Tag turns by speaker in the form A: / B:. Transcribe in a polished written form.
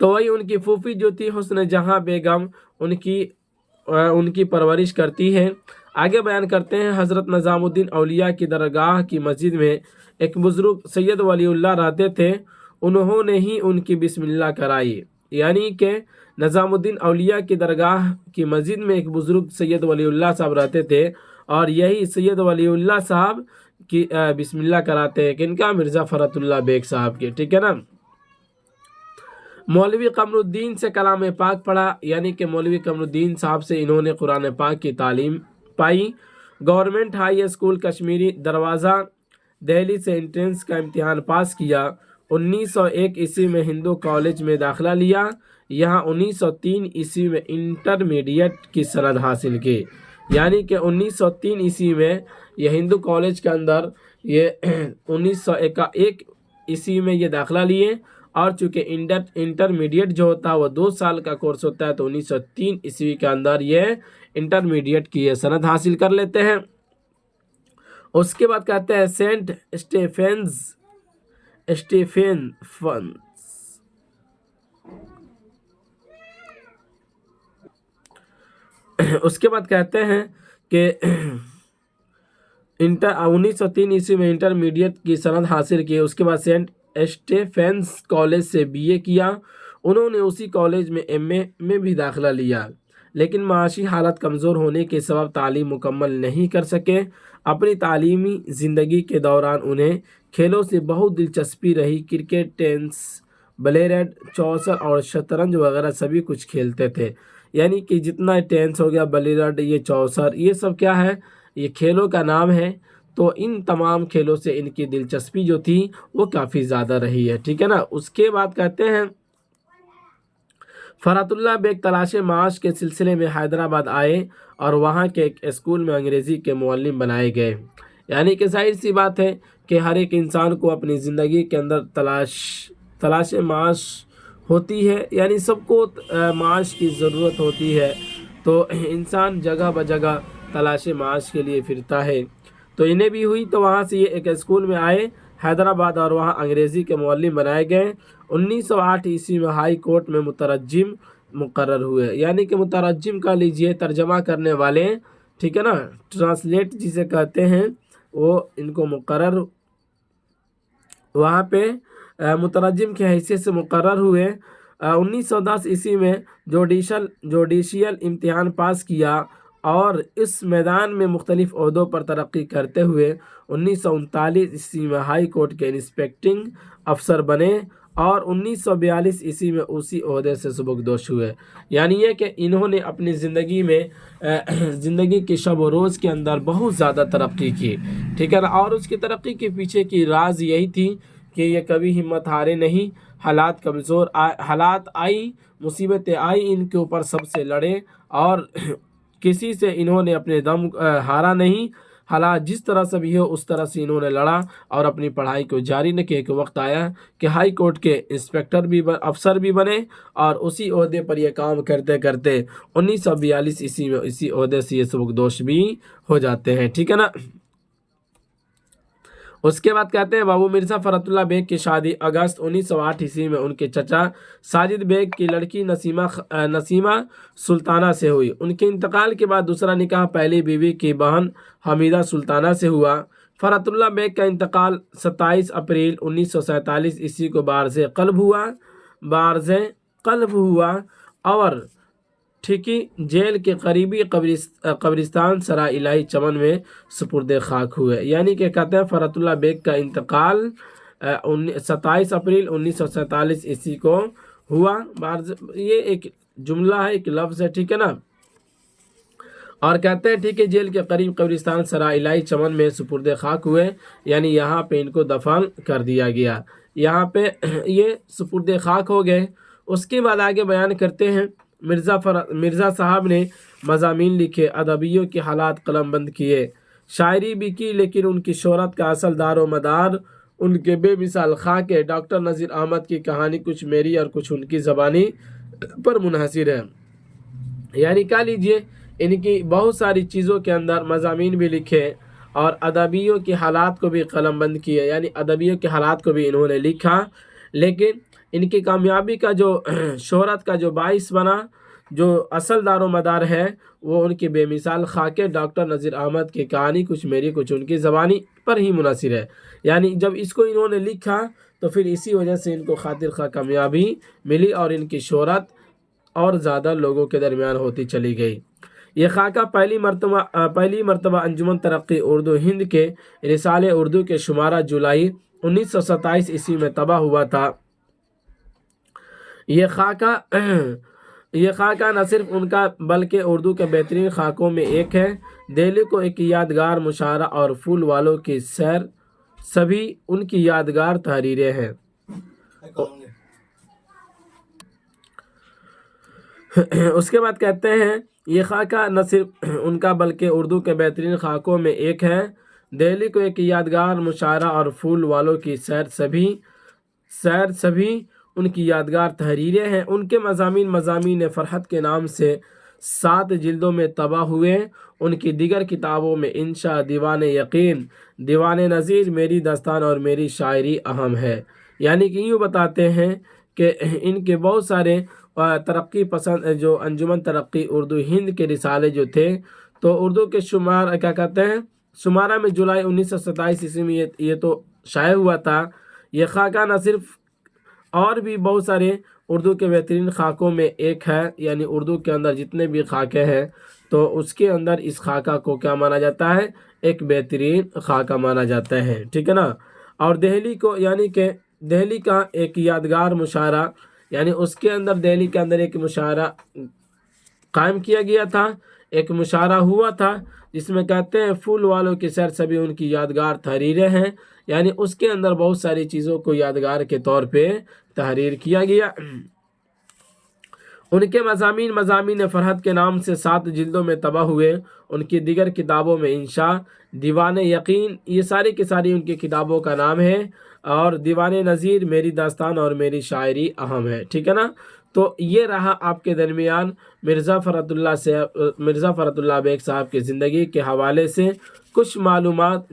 A: تو وہی ان کی پھوپھی جو تھی حسن جہاں بیگم ان کی پرورش کرتی ہے۔ آگے بیان کرتے ہیں، حضرت نظام الدین اولیاء کی درگاہ کی مسجد میں ایک بزرگ سید ولی اللہ رہتے تھے، انہوں نے ہی ان کی بسم اللہ کرائی۔ یعنی کہ نظام الدین اولیاء کی درگاہ کی مسجد میں ایک بزرگ سید ولی اللہ صاحب رہتے تھے، اور یہی سید ولی اللہ صاحب کی بسم اللہ کراتے ہیں، کن کا؟ مرزا فرات اللہ بیگ صاحب کے، ٹھیک ہے نا۔ مولوی قمر الدین سے کلام پاک پڑھا، یعنی کہ مولوی قمر الدین صاحب سے انہوں نے قرآن پاک کی تعلیم پائی۔ گورنمنٹ ہائی اسکول کشمیری دروازہ دہلی سے انٹرنس کا امتحان پاس کیا۔ 1901 عیسوی میں ہندو کالج میں داخلہ لیا، یہاں 1903 عیسوی میں انٹرمیڈیٹ کی سند حاصل کی۔ یعنی کہ 1903 عیسوی میں یہ ہندو کالج کے اندر یہ 1901 عیسوی میں یہ داخلہ لیے، اور چونکہ انٹرمیڈیٹ جو ہوتا ہے وہ 2 سال کا کورس ہوتا ہے، تو 1903 عیسوی کے اندر یہ انٹرمیڈیٹ کی یہ سند حاصل کر لیتے ہیں۔ اس کے بعد کہتے ہیں سینٹ اسٹیفنز اس کے بعد کہتے ہیں کہ 1903 عیسوی میں انٹرمیڈیٹ کی سند حاصل کی۔ اس کے بعد سینٹ اسٹیفنز کالج سے BA کیا۔ انہوں نے اسی کالج میں MA میں بھی داخلہ لیا، لیکن معاشی حالت کمزور ہونے کے سبب تعلیم مکمل نہیں کر سکے۔ اپنی تعلیمی زندگی کے دوران انہیں کھیلوں سے بہت دلچسپی رہی، کرکٹ، ٹینس، بلیرڈ، چوسر اور شطرنج وغیرہ سبھی کچھ کھیلتے تھے۔ یعنی کہ جتنا ٹینس ہو گیا، بلیرڈ، یہ چوسر، یہ سب کیا ہے؟ یہ کھیلوں کا نام ہے۔ تو ان تمام کھیلوں سے ان کی دلچسپی جو تھی وہ کافی زیادہ رہی ہے، ٹھیک ہے نا۔ اس کے بعد کہتے ہیں فرات اللہ بیگ تلاش معاش کے سلسلے میں حیدرآباد آئے اور وہاں کے ایک اسکول میں انگریزی کے معلم بنائے گئے۔ یعنی کہ ظاہر سی بات ہے کہ ہر ایک انسان کو اپنی زندگی کے اندر تلاش معاش ہوتی ہے، یعنی سب کو معاش کی ضرورت ہوتی ہے، تو انسان جگہ بجگہ تلاش معاش کے لیے پھرتا ہے۔ تو انہیں بھی ہوئی، تو وہاں سے یہ ایک اسکول میں آئے حیدرآباد اور وہاں انگریزی کے معلم بنائے گئے۔ 1908 عیسوی میں ہائی کورٹ میں مترجم مقرر ہوئے، یعنی کہ مترجم کا لیجئے ترجمہ کرنے والے، ٹھیک ہے نا، ٹرانسلیٹ جسے کہتے ہیں، وہ ان کو مقرر وہاں پہ مترجم کی حیثیت سے مقرر ہوئے۔ 1910 عیسوی میں جوڈیشیل امتحان پاس کیا اور اس میدان میں مختلف عہدوں پر ترقی کرتے ہوئے 1939 عیسوی میں ہائی کورٹ کے انسپیکٹنگ افسر بنے اور 1942 عیسوی میں اسی عہدے سے سبکدوش ہوئے۔ یعنی یہ کہ انہوں نے اپنی زندگی کی شب و روز کے اندر بہت زیادہ ترقی کی، ٹھیک ہے نا۔ اور اس کی ترقی کے پیچھے کی راز یہی تھی کہ یہ کبھی ہمت ہارے نہیں، حالات آئی، مصیبتیں آئی، ان کے اوپر سب سے لڑے اور کسی سے انہوں نے اپنے دم ہارا نہیں۔ حالات جس طرح سے بھی ہو اس طرح سے انہوں نے لڑا اور اپنی پڑھائی کو جاری رکھے۔ ایک وقت آیا کہ ہائی کورٹ کے افسر بھی بنے اور اسی عہدے پر یہ کام کرتے کرتے 1942 عیسوی میں اسی عہدے سے یہ سبکدوش بھی ہو جاتے ہیں، ٹھیک ہے نا۔ اس کے بعد کہتے ہیں بابو مرزا فرات اللہ بیگ کی شادی اگست 1908 عیسوی میں ان کے چچا ساجد بیگ کی لڑکی نسیمہ سلطانہ سے ہوئی۔ ان کے انتقال کے بعد دوسرا نکاح پہلی بیوی کی بہن حمیدہ سلطانہ سے ہوا۔ فرات اللہ بیگ کا انتقال 27 اپریل 1947 عیسوی کو بارز قلب ہوا اور ٹھیکی جیل کے قریبی قبرستان سرائے الہی چمن میں سپرد خاک ہوئے۔ یعنی کہ کہتے ہیں فرات اللہ بیگ کا انتقال 27 اپریل 1947 عیسوی کو ہوا۔ یہ ایک جملہ ہے، ایک لفظ ہے، ٹھیک ہے نا۔ اور کہتے ہیں ٹھیک ہے جیل کے قریب قبرستان سرائے الہی چمن میں سپرد خاک ہوئے، یعنی یہاں پہ ان کو دفن کر دیا گیا، یہاں پہ یہ سپرد خاک ہو گئے۔ اس کے بعد آگے بیان کرتے ہیں مرزا صاحب نے مضامین لکھے، ادبیوں کے حالات قلم بند کیے، شاعری بھی کی، لیکن ان کی شہرت کا اصل دار و مدار ان کے بے مثال خاکے ڈاکٹر نذیر احمد کی کہانی کچھ میری اور کچھ ان کی زبانی پر منحصر ہے۔ یعنی کہہ لیجئے ان کی بہت ساری چیزوں کے اندر مضامین بھی لکھے اور ادبیوں کے حالات کو بھی قلم بند کیے، یعنی ادبیوں کے حالات کو بھی انہوں نے لکھا، لیکن ان کی کامیابی کا جو شہرت کا جو باعث بنا، جو اصل دار و مدار ہے، وہ ان کی بے مثال خاکے ڈاکٹر نذیر احمد کی کہانی کچھ میری کچھ ان کی زبانی پر ہی منحصر ہے۔ یعنی جب اس کو انہوں نے لکھا تو پھر اسی وجہ سے ان کو خاطر خواہ کامیابی ملی اور ان کی شہرت اور زیادہ لوگوں کے درمیان ہوتی چلی گئی۔ یہ خاکہ پہلی مرتبہ انجمن ترقی اردو ہند کے رسالے اردو کے شمارہ جولائی 1927 عیسوی میں طبع ہوا تھا۔ یہ خاکہ نہ صرف ان کا بلکہ اردو کے بہترین خاکوں میں ایک ہے۔ دہلی کو ایک یادگار مشاعرہ اور پھول والوں کی سیر سبھی ان کی یادگار تحریریں ہیں۔ اس کے بعد کہتے ہیں یہ خاکہ نہ صرف ان کا بلکہ اردو کے بہترین خاکوں میں ایک ہے۔ دہلی کو ایک یادگار مشاعرہ اور پھول والوں کی سیر سبھی ان کی یادگار تحریریں ہیں۔ ان کے مضامین فرحت کے نام سے 7 جلدوں میں طبع ہوئے۔ ان کی دیگر کتابوں میں انشا، دیوان یقین، دیوان نظیر، میری داستان اور میری شاعری اہم ہے۔ یعنی کہ یوں بتاتے ہیں کہ ان کے بہت سارے ترقی پسند جو انجمن ترقی اردو ہند کے رسالے جو تھے، تو اردو کے شمارہ میں جولائی 1927 عیسوی میں یہ تو شائع ہوا تھا۔ یہ خاکہ نہ صرف اور بھی بہت سارے اردو کے بہترین خاکوں میں ایک ہے، یعنی اردو کے اندر جتنے بھی خاکے ہیں تو اس کے اندر اس خاکہ کو کیا مانا جاتا ہے؟ ایک بہترین خاکہ مانا جاتا ہے، ٹھیک ہے نا۔ اور دہلی کو یعنی کہ دہلی کا ایک یادگار مشاعرہ، یعنی اس کے اندر دہلی کے اندر ایک مشاعرہ قائم کیا گیا تھا، ایک مشاعرہ ہوا تھا جس میں کہتے ہیں پھول والوں کی سیر سبھی ان کی یادگار تحریریں ہیں۔ یعنی اس کے اندر بہت ساری چیزوں کو یادگار کے طور پہ تحریر کیا گیا۔ ان کے مضامین فرحت کے نام سے 7 جلدوں میں طبع ہوئے۔ ان کی دیگر کتابوں میں انشا، دیوان یقین، یہ ساری کی ساری ان کی کتابوں کا نام ہے، اور دیوان نظیر، میری داستان اور میری شاعری اہم ہے، ٹھیک ہے نا۔ تو یہ رہا آپ کے درمیان مرزا فرحت اللہ بیگ صاحب کی زندگی کے حوالے سے کچھ معلومات۔